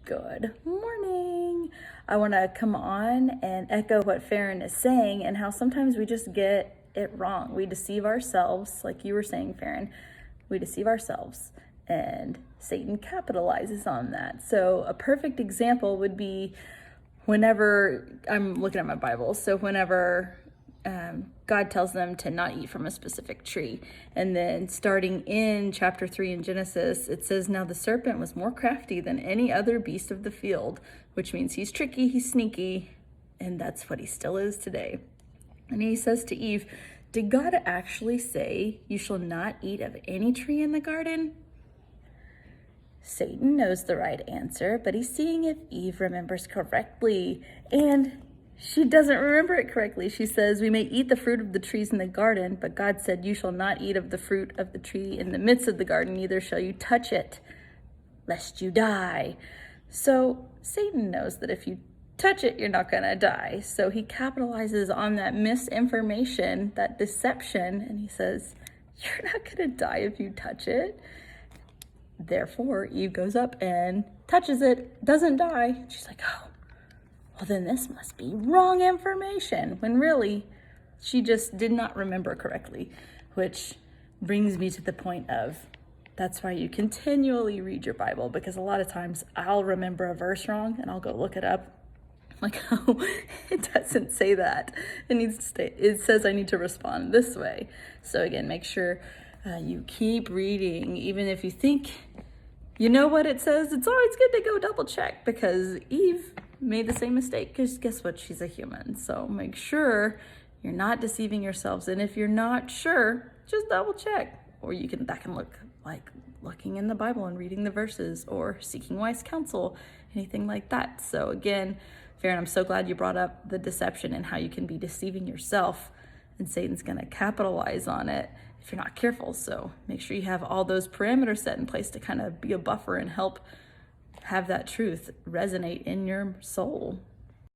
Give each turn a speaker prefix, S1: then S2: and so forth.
S1: Good morning. I want to come on and echo what Farron is saying and how sometimes we just get it wrong. We deceive ourselves, like you were saying, Farron. We deceive ourselves, and Satan capitalizes on that. So a perfect example would be whenever I'm looking at my Bible. So whenever God tells them to not eat from a specific tree. And then starting in chapter 3 in Genesis, it says, "Now the serpent was more crafty than any other beast of the field," which means he's tricky, he's sneaky, and that's what he still is today. And he says to Eve, "Did God actually say you shall not eat of any tree in the garden?" Satan knows the right answer, but he's seeing if Eve remembers correctly. And she doesn't remember it correctly. She says, "We may eat the fruit of the trees in the garden, but God said, you shall not eat of the fruit of the tree in the midst of the garden, neither shall you touch it, lest you die." So Satan knows that if you touch it, you're not going to die. So he capitalizes on that misinformation, that deception, and he says, "You're not going to die if you touch it." Therefore, Eve goes up and touches it, doesn't die. She's like, "Oh, well, then this must be wrong information," when really she just did not remember correctly, which brings me to the point of that's why you continually read your Bible, because a lot of times I'll remember a verse wrong and I'll go look it up. Like, oh, it doesn't say that. It says I need to respond this way. So again, make sure you keep reading, even if you think you know what it says. It's always good to go double check, because Eve made the same mistake, because guess what? She's a human. So make sure you're not deceiving yourselves. And if you're not sure, just double check. Or that can look like looking in the Bible and reading the verses, or seeking wise counsel, anything like that. So again, Farron, I'm so glad you brought up the deception and how you can be deceiving yourself, and Satan's going to capitalize on it if you're not careful. So make sure you have all those parameters set in place to kind of be a buffer and help have that truth resonate in your soul.